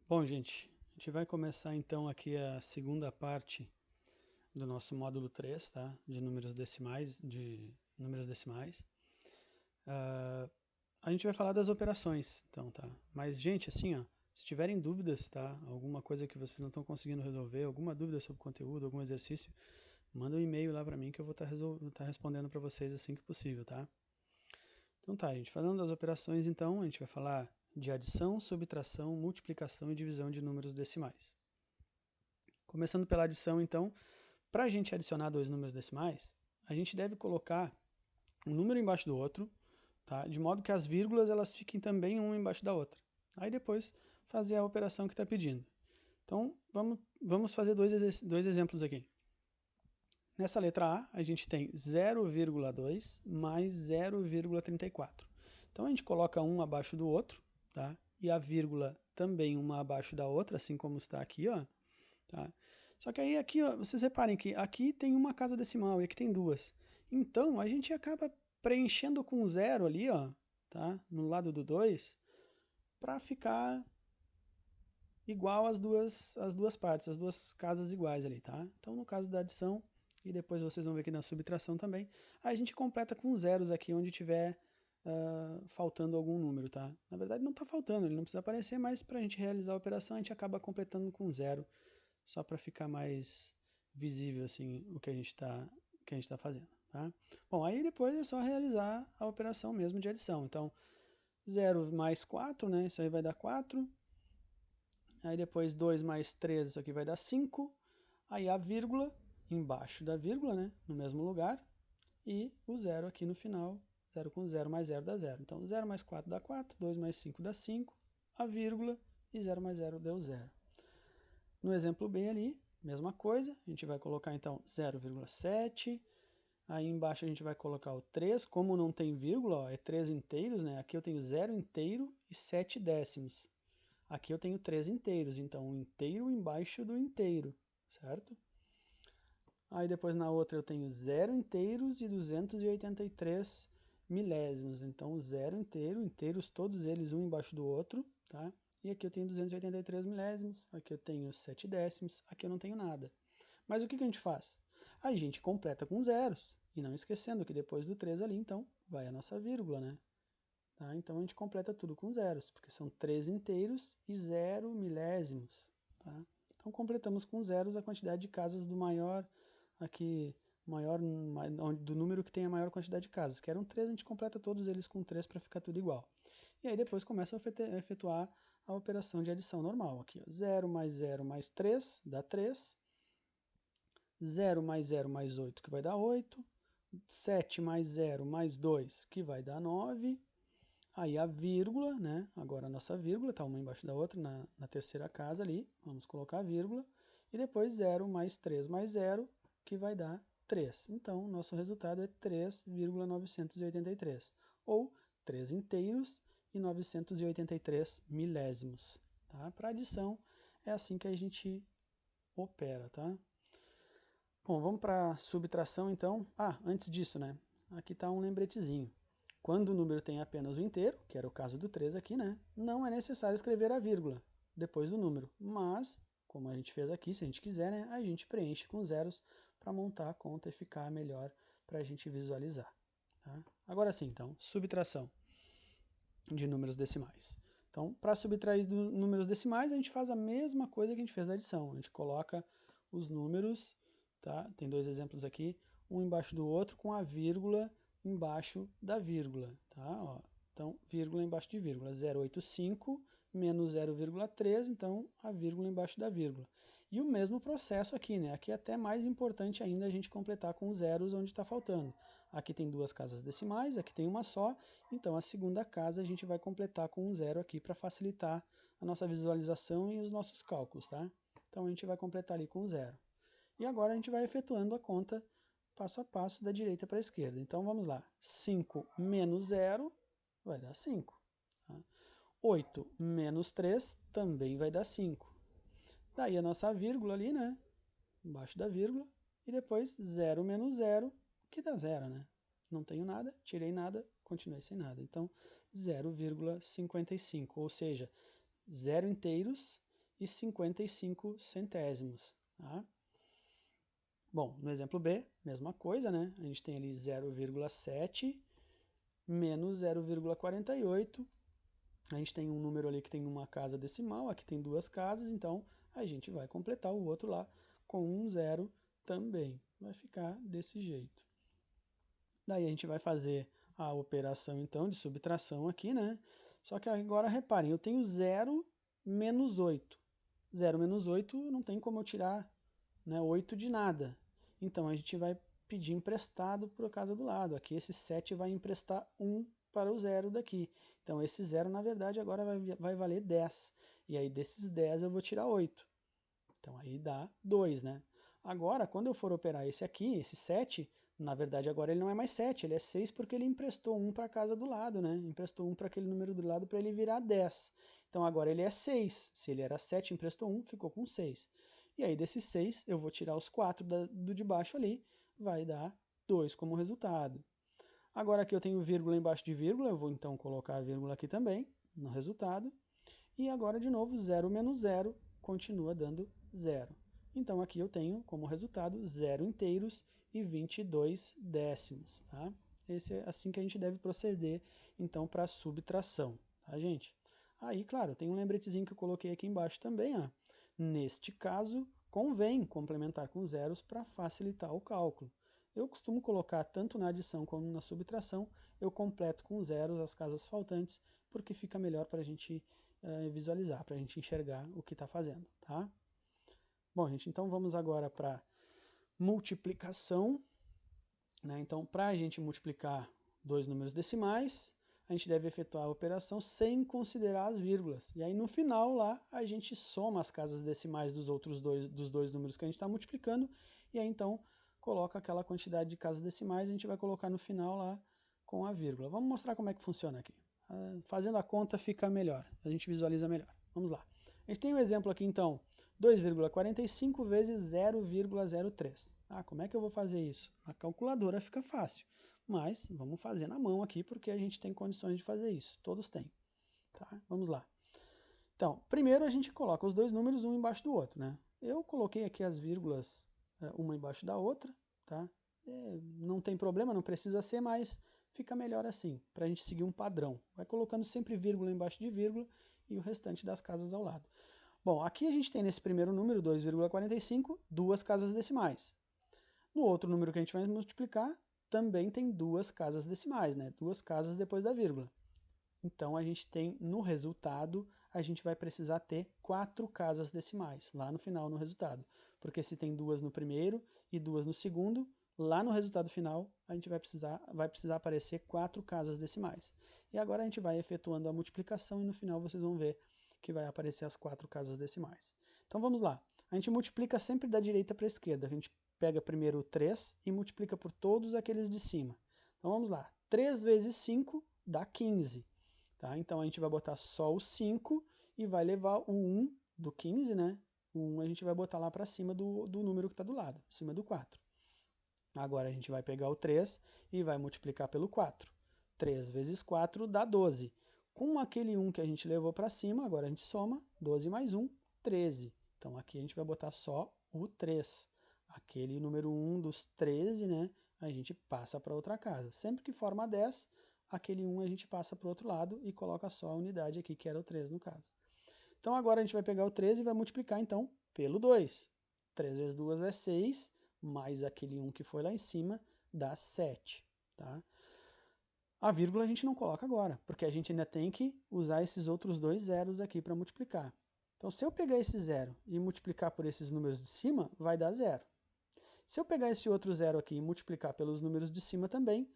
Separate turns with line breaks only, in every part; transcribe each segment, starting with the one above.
Bom, gente, a gente vai começar então aqui a segunda parte do nosso módulo 3, tá? De números decimais. A gente vai falar das operações, então, tá? Mas, gente, assim, ó, se tiverem dúvidas, tá? Alguma coisa que vocês não estão conseguindo resolver, alguma dúvida sobre o conteúdo, algum exercício, manda um e-mail lá para mim que eu vou estar respondendo para vocês assim que possível, tá? Então tá, gente, falando das operações, então, a gente vai falar de adição, subtração, multiplicação e divisão de números decimais. Começando pela adição, então, para a gente adicionar dois números decimais, a gente deve colocar um número embaixo do outro, tá? De modo que as vírgulas elas fiquem também uma embaixo da outra. Aí depois fazer a operação que está pedindo. Então vamos fazer dois exemplos aqui. Nessa letra A, a gente tem 0,2 mais 0,34. Então a gente coloca um abaixo do outro, tá? E a vírgula também uma abaixo da outra, assim como está aqui, ó. Tá? Só que aí aqui, ó, vocês reparem que aqui tem uma casa decimal e aqui tem duas. Então a gente acaba preenchendo com zero ali, ó, tá? No lado do 2, para ficar igual as duas partes, as duas casas iguais ali, tá? Então no caso da adição, e depois vocês vão ver aqui na subtração também, a gente completa com zeros aqui onde tiver faltando algum número, tá? Na verdade não está faltando, ele não precisa aparecer, mas para a gente realizar a operação a gente acaba completando com zero, só para ficar mais visível assim o que a gente está fazendo, tá? Bom, aí depois é só realizar a operação mesmo de adição. Então, 0 mais 4, né? Isso aí vai dar 4. Aí depois 2 mais 3, isso aqui vai dar 5. Aí a vírgula embaixo da vírgula, né? No mesmo lugar. E o zero aqui no final. 0 com 0 mais 0 dá 0. Então 0 mais 4 dá 4, 2 mais 5 dá 5, a vírgula e 0 mais 0 deu 0. No exemplo B ali, mesma coisa, a gente vai colocar então 0,7, aí embaixo a gente vai colocar o 3, como não tem vírgula, ó, é 3 inteiros, né? Aqui eu tenho 0 inteiro e 7 décimos. Aqui eu tenho 3 inteiros, então um inteiro embaixo do inteiro, certo? Aí depois na outra eu tenho 0 inteiros e 283 milésimos. Então 0 inteiro, inteiros todos eles um embaixo do outro, tá? E aqui eu tenho 283 milésimos, aqui eu tenho 7 décimos, aqui eu não tenho nada. Mas o que a gente faz? A gente completa com zeros, e não esquecendo que depois do 3 ali, então, vai a nossa vírgula, né? Tá? Então a gente completa tudo com zeros, porque são 3 inteiros e 0 milésimos. Tá? Então completamos com zeros a quantidade de casas do maior, aqui, do número que tem a maior quantidade de casas, que eram 3, a gente completa todos eles com 3 para ficar tudo igual. E aí depois começa a efetuar a operação de adição normal. Aqui, ó, 0 mais 3 dá 3, 0 mais 8, que vai dar 8, 7 mais 0 mais 2, que vai dar 9, aí a vírgula, né? Agora a nossa vírgula está uma embaixo da outra na terceira casa ali, vamos colocar a vírgula, e depois 0 mais 3 mais 0, que vai dar 3. Então, nosso resultado é 3,983, ou 3 inteiros e 983 milésimos. Tá? Para adição, é assim que a gente opera, tá? Bom, vamos para a subtração então. Ah, antes disso, né? Aqui está um lembretezinho. Quando o número tem apenas o inteiro, que era o caso do 3 aqui, né? Não é necessário escrever a vírgula depois do número. Mas, como a gente fez aqui, se a gente quiser, né? A gente preenche com zeros para montar a conta e ficar melhor para a gente visualizar. Tá? Agora sim, então, subtração de números decimais. Então, para subtrair números decimais, a gente faz a mesma coisa que a gente fez na adição. A gente coloca os números, tá? Tem dois exemplos aqui, um embaixo do outro com a vírgula embaixo da vírgula, tá? Ó, então, vírgula embaixo de vírgula, 0,85 menos 0,3, então a vírgula embaixo da vírgula. E o mesmo processo aqui, né? Aqui é até mais importante ainda a gente completar com os zeros onde está faltando. Aqui tem duas casas decimais, aqui tem uma só, então a segunda casa a gente vai completar com um zero aqui para facilitar a nossa visualização e os nossos cálculos, tá? Então a gente vai completar ali com zero. E agora a gente vai efetuando a conta passo a passo da direita para a esquerda. Então vamos lá, 5 menos 0 vai dar 5. Tá? 8 menos 3 também vai dar 5. Daí a nossa vírgula ali, né? Embaixo da vírgula. E depois 0 menos 0, que dá 0, né? Não tenho nada, tirei nada, continuei sem nada. Então, 0,55, ou seja, 0 inteiros 0,55. Tá? Bom, no exemplo B, mesma coisa, né? A gente tem ali 0,7 menos 0,48. A gente tem um número ali que tem uma casa decimal, aqui tem duas casas, então a gente vai completar o outro lá com um zero também. Vai ficar desse jeito. Daí a gente vai fazer a operação então de subtração aqui, né? Só que agora reparem, eu tenho 0 menos 8. 0 menos 8 não tem como eu tirar, né, 8 de nada. Então a gente vai pedir emprestado para a casa do lado. Aqui esse 7 vai emprestar 1 para o 0 daqui. Então esse 0 na verdade agora vai valer 10. E aí desses 10 eu vou tirar 8. Então aí dá 2, né? Agora, quando eu for operar esse aqui, esse 7, na verdade agora ele não é mais 7, ele é 6 porque ele emprestou 1 para a casa do lado, né? Emprestou 1 para aquele número do lado para ele virar 10. Então agora ele é 6. Se ele era 7, emprestou 1, ficou com 6. E aí desses 6 eu vou tirar os 4 do de baixo ali, vai dar 2 como resultado. Agora aqui eu tenho vírgula embaixo de vírgula, eu vou então colocar a vírgula aqui também no resultado. E agora de novo 0 menos 0 continua dando 0. Então aqui eu tenho como resultado 0 inteiros e 22 décimos. Tá? Esse é assim que a gente deve proceder então para a subtração, tá, gente? Aí, claro, tem um lembretezinho que eu coloquei aqui embaixo também. Ó. Neste caso, convém complementar com zeros para facilitar o cálculo. Eu costumo colocar tanto na adição como na subtração, eu completo com zeros as casas faltantes, porque fica melhor para a gente visualizar, para a gente enxergar o que está fazendo. Tá? Bom, gente, então vamos agora para multiplicação. Né? Então, para a gente multiplicar dois números decimais, a gente deve efetuar a operação sem considerar as vírgulas. E aí no final lá a gente soma as casas decimais dos dois números que a gente está multiplicando, e aí então coloca aquela quantidade de casas decimais, a gente vai colocar no final lá com a vírgula. Vamos mostrar como é que funciona aqui. Fazendo a conta fica melhor, a gente visualiza melhor. Vamos lá. A gente tem um exemplo aqui então, 2,45 vezes 0,03. Como é que eu vou fazer isso? A calculadora fica fácil, mas vamos fazer na mão aqui porque a gente tem condições de fazer isso. Todos têm. Tá? Vamos lá. Então, primeiro a gente coloca os dois números um embaixo do outro. Né? Eu coloquei aqui as vírgulas uma embaixo da outra. Tá? Não tem problema, não precisa ser, mas fica melhor assim, para a gente seguir um padrão. Vai colocando sempre vírgula embaixo de vírgula e o restante das casas ao lado. Bom, aqui a gente tem nesse primeiro número, 2,45, duas casas decimais. No outro número que a gente vai multiplicar, também tem duas casas decimais, né? Duas casas depois da vírgula. Então, a gente tem no resultado, a gente vai precisar ter 4 casas decimais, lá no final, no resultado. Porque se tem duas no primeiro e duas no segundo, lá no resultado final, a gente vai precisar aparecer 4 casas decimais. E agora a gente vai efetuando a multiplicação e no final vocês vão ver que vai aparecer as 4 casas decimais. Então vamos lá. A gente multiplica sempre da direita para a esquerda. A gente pega primeiro o 3 e multiplica por todos aqueles de cima. Então vamos lá. 3 vezes 5 dá 15. Tá? Então a gente vai botar só o 5 e vai levar o 1 do 15, né? O 1 a gente vai botar lá para cima do número que está do lado, em cima do 4. Agora a gente vai pegar o 3 e vai multiplicar pelo 4. 3 vezes 4 dá 12. Com aquele 1 que a gente levou para cima, agora a gente soma 12 mais 1, 13. Então aqui a gente vai botar só o 3. Aquele número 1 dos 13, né, a gente passa para outra casa. Sempre que forma 10, aquele 1 a gente passa para o outro lado e coloca só a unidade aqui, que era o 3 no caso. Então agora a gente vai pegar o 13 e vai multiplicar então pelo 2. 3 vezes 2 é 6, mais aquele 1 que foi lá em cima dá 7. Tá? A vírgula a gente não coloca agora, porque a gente ainda tem que usar esses outros dois zeros aqui para multiplicar. Então, se eu pegar esse zero e multiplicar por esses números de cima, vai dar zero. Se eu pegar esse outro zero aqui e multiplicar pelos números de cima também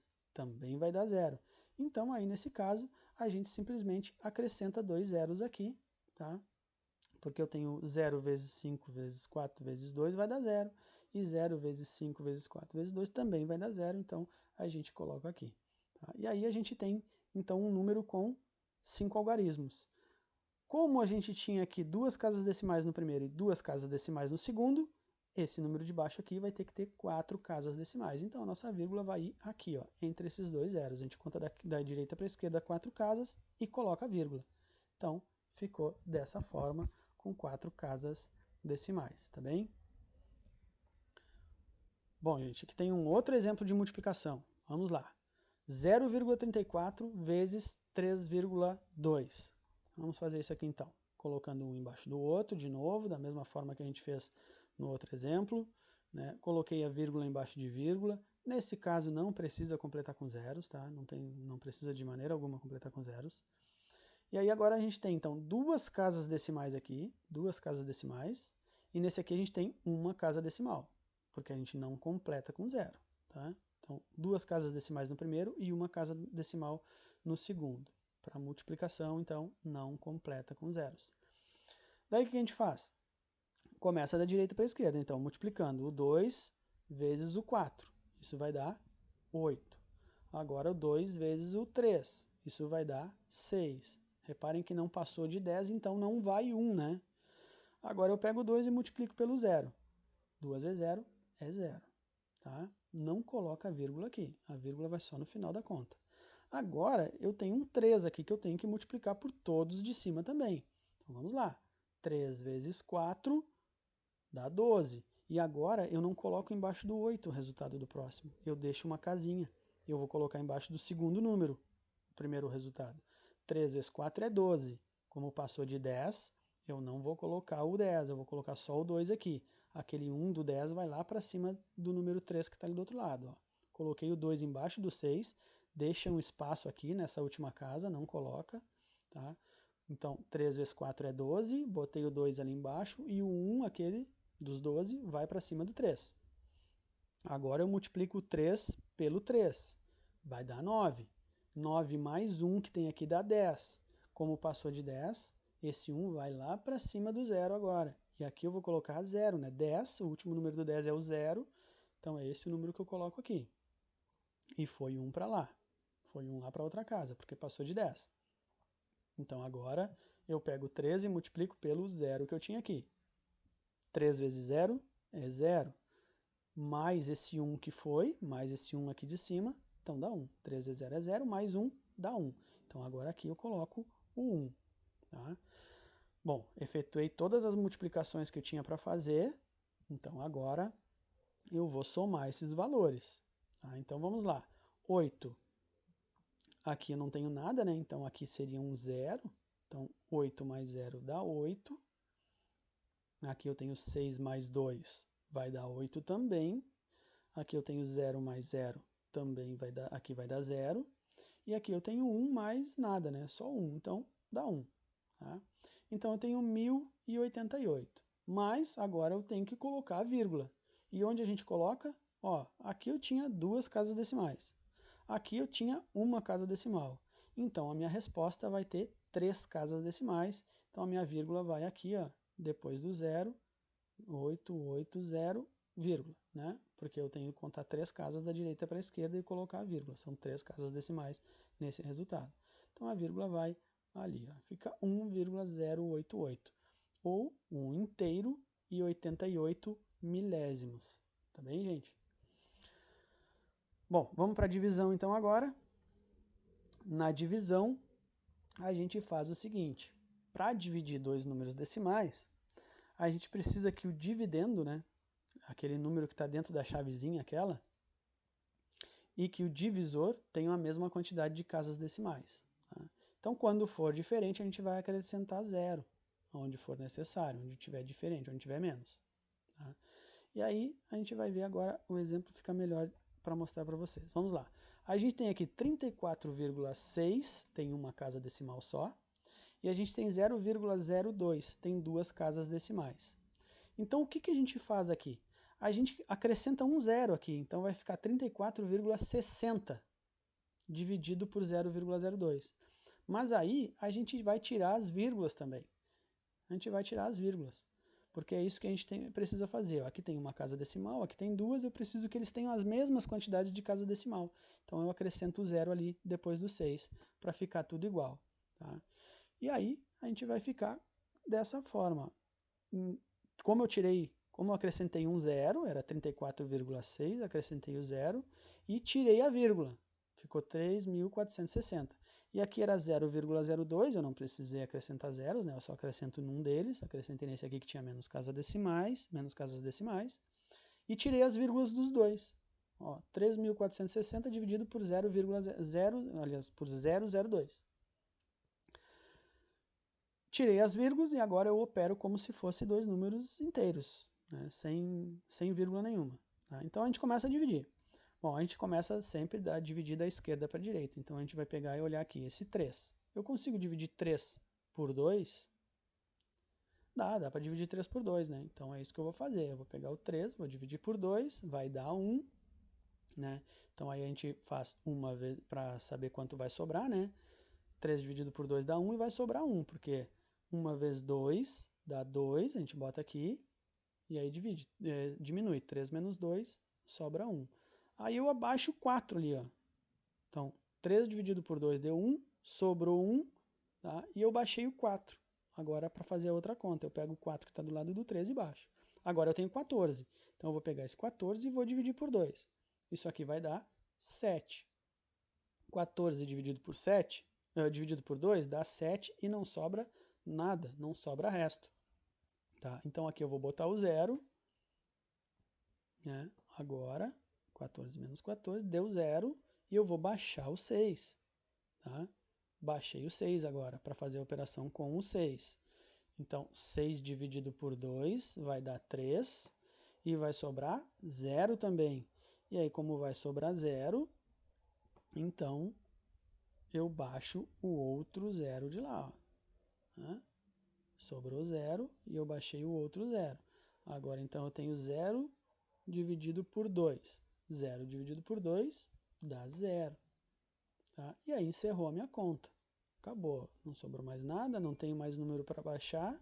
vai dar zero. Então, aí nesse caso, a gente simplesmente acrescenta dois zeros aqui, tá? Porque eu tenho 0 vezes 5 vezes 4 vezes 2 vai dar zero, e 0 vezes 5 vezes 4 vezes 2 também vai dar zero, então a gente coloca aqui. Tá? E aí a gente tem, então, um número com 5 algarismos. Como a gente tinha aqui duas casas decimais no primeiro e duas casas decimais no segundo, esse número de baixo aqui vai ter que ter 4 casas decimais. Então, a nossa vírgula vai ir aqui, ó, entre esses dois zeros. A gente conta da direita para a esquerda 4 casas e coloca a vírgula. Então, ficou dessa forma com 4 casas decimais, tá bem? Bom, gente, aqui tem um outro exemplo de multiplicação. Vamos lá. 0,34 vezes 3,2. Vamos fazer isso aqui então, colocando um embaixo do outro, de novo, da mesma forma que a gente fez no outro exemplo. Né? Coloquei a vírgula embaixo de vírgula. Nesse caso não precisa completar com zeros, tá? Não precisa de maneira alguma completar com zeros. E aí agora a gente tem então duas casas decimais aqui, duas casas decimais, e nesse aqui a gente tem uma casa decimal, porque a gente não completa com zero, tá? Então, duas casas decimais no primeiro e uma casa decimal no segundo. Para multiplicação, então, não completa com zeros. Daí o que a gente faz? Começa da direita para a esquerda, então, multiplicando o 2 vezes o 4. Isso vai dar 8. Agora o 2 vezes o 3. Isso vai dar 6. Reparem que não passou de 10, então não vai 1, né? Agora eu pego o 2 e multiplico pelo 0. 2 vezes 0 é 0. Tá? Não coloca a vírgula aqui. A vírgula vai só no final da conta. Agora eu tenho um 3 aqui que eu tenho que multiplicar por todos de cima também. Então vamos lá. 3 vezes 4 dá 12. E agora eu não coloco embaixo do 8 o resultado do próximo. Eu deixo uma casinha. Eu vou colocar embaixo do segundo número, o primeiro resultado. 3 vezes 4 é 12. Como passou de 10, eu não vou colocar o 10, eu vou colocar só o 2 aqui. Aquele 1 do 10 vai lá para cima do número 3 que está ali do outro lado. Ó. Coloquei o 2 embaixo do 6, deixa um espaço aqui nessa última casa, não coloca. Tá? Então, 3 vezes 4 é 12, botei o 2 ali embaixo e o 1, aquele dos 12, vai para cima do 3. Agora eu multiplico o 3 pelo 3, vai dar 9. 9 mais 1 que tem aqui dá 10. Como passou de 10, esse 1 vai lá para cima do 0 agora. E aqui eu vou colocar 0, né? 10, o último número do 10 é o 0, então é esse o número que eu coloco aqui. E foi 1 para lá. Foi 1 lá para outra casa, porque passou de 10. Então agora eu pego 13 e multiplico pelo 0 que eu tinha aqui. 3 vezes 0 é 0. Mais esse 1 que foi, mais esse 1 aqui de cima, então dá 1. 3 vezes 0 é 0, mais 1 dá 1. Então agora aqui eu coloco o 1. Tá? Bom, efetuei todas as multiplicações que eu tinha para fazer, então agora eu vou somar esses valores. Tá? Então vamos lá. 8. Aqui eu não tenho nada, né? Então aqui seria um 0. Então 8 mais 0 dá 8. Aqui eu tenho 6 mais 2, vai dar 8 também. Aqui eu tenho 0 mais 0, também vai dar, aqui vai dar 0. E aqui eu tenho 1 mais nada, né? Só 1, então dá 1. Tá? Então eu tenho 1088. Mas agora eu tenho que colocar a vírgula. E onde a gente coloca? Ó, aqui eu tinha duas casas decimais. Aqui eu tinha uma casa decimal. Então a minha resposta vai ter 3 casas decimais. Então a minha vírgula vai aqui, ó, depois do 0, 880, vírgula, né? Porque eu tenho que contar 3 casas da direita para a esquerda e colocar a vírgula. São 3 casas decimais nesse resultado. Então a vírgula vai ali, ó, fica 1,088, ou 1 inteiro e 88 milésimos. Tá bem, gente? Bom, vamos para a divisão então agora. Na divisão, a gente faz o seguinte. Para dividir dois números decimais, a gente precisa que o dividendo, né, aquele número que está dentro da chavezinha aquela, e que o divisor tenha a mesma quantidade de casas decimais. Tá? Então, quando for diferente, a gente vai acrescentar 0, onde for necessário, onde tiver diferente, onde tiver menos. Tá? E aí, a gente vai ver agora, o exemplo fica melhor para mostrar para vocês. Vamos lá. A gente tem aqui 34,6, tem uma casa decimal só, e a gente tem 0,02, tem duas casas decimais. Então, o que a gente faz aqui? A gente acrescenta um zero aqui, então vai ficar 34,60 dividido por 0,02. Mas aí a gente vai tirar as vírgulas também. A gente vai tirar as vírgulas, porque é isso que a gente precisa fazer. Aqui tem uma casa decimal, aqui tem duas, eu preciso que eles tenham as mesmas quantidades de casa decimal. Então eu acrescento o zero ali depois do 6, para ficar tudo igual. Tá? E aí a gente vai ficar dessa forma. Como eu acrescentei um zero, era 34,6, acrescentei o zero e tirei a vírgula. Ficou 3.460. E aqui era 0,02, eu não precisei acrescentar zeros, né? Eu só acrescento num deles, acrescentei nesse aqui que tinha menos casas decimais, e tirei as vírgulas dos dois. Ó, 3.460 dividido por 0,0, aliás, por 0,02. Tirei as vírgulas e agora eu opero como se fosse dois números inteiros, né? sem vírgula nenhuma. Tá? Então a gente começa a dividir. Bom, a gente começa sempre a dividir da esquerda para a direita. Então a gente vai pegar e olhar aqui, esse 3. Eu consigo dividir 3 por 2? Dá para dividir 3 por 2, né? Então é isso que eu vou fazer. Eu vou pegar o 3, vou dividir por 2, vai dar 1, né? Então aí a gente faz uma vez para saber quanto vai sobrar, né? 3 dividido por 2 dá 1 e vai sobrar 1, porque 1 vezes 2 dá 2, a gente bota aqui, e aí diminui. 3 menos 2, sobra 1. Aí eu abaixo 4 ali, ó. Então, 3 dividido por 2 deu 1, sobrou 1, tá? E eu baixei o 4. Agora, para fazer a outra conta, eu pego o 4 que está do lado do 13 e baixo. Agora eu tenho 14. Então, eu vou pegar esse 14 e vou dividir por 2. Isso aqui vai dar 7. 14 dividido por 7, dividido por 2, dá 7 e não sobra nada, não sobra resto. Tá? Então, aqui eu vou botar o 0. Né? Agora, 14 menos 14 deu 0 e eu vou baixar o 6. Tá? Baixei o 6 agora para fazer a operação com o 6. Então, 6 dividido por 2 vai dar 3 e vai sobrar 0 também. E aí, como vai sobrar 0, então eu baixo o outro 0 de lá. Ó. Né? Sobrou 0 e eu baixei o outro 0. Agora, então, eu tenho 0 dividido por 2. 0 dividido por 2 dá 0. Tá? E aí encerrou a minha conta. Acabou. Não sobrou mais nada, não tenho mais número para baixar.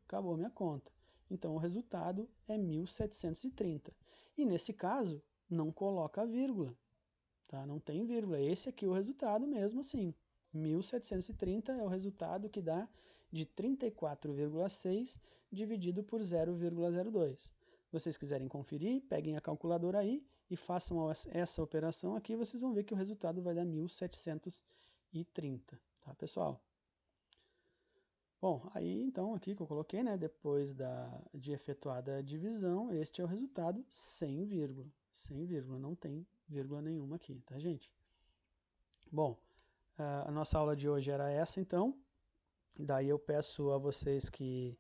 Acabou a minha conta. Então o resultado é 1730. E nesse caso, não coloca vírgula. Tá? Não tem vírgula. Esse aqui é o resultado mesmo assim. 1730 é o resultado que dá de 34,6 dividido por 0,02. Se vocês quiserem conferir, peguem a calculadora aí e façam essa operação aqui, vocês vão ver que o resultado vai dar 1730, tá, pessoal? Bom, aí então aqui que eu coloquei, né, depois de efetuada a divisão, este é o resultado sem vírgula. Sem vírgula, não tem vírgula nenhuma aqui, tá, gente? Bom, a nossa aula de hoje era essa, então. Daí eu peço a vocês que,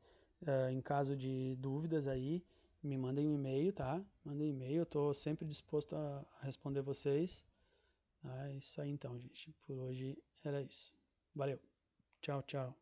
em caso de dúvidas aí, me mandem um e-mail, tá? Mandem um e-mail, eu estou sempre disposto a responder vocês. É isso aí então, gente. Por hoje era isso. Valeu. Tchau, tchau.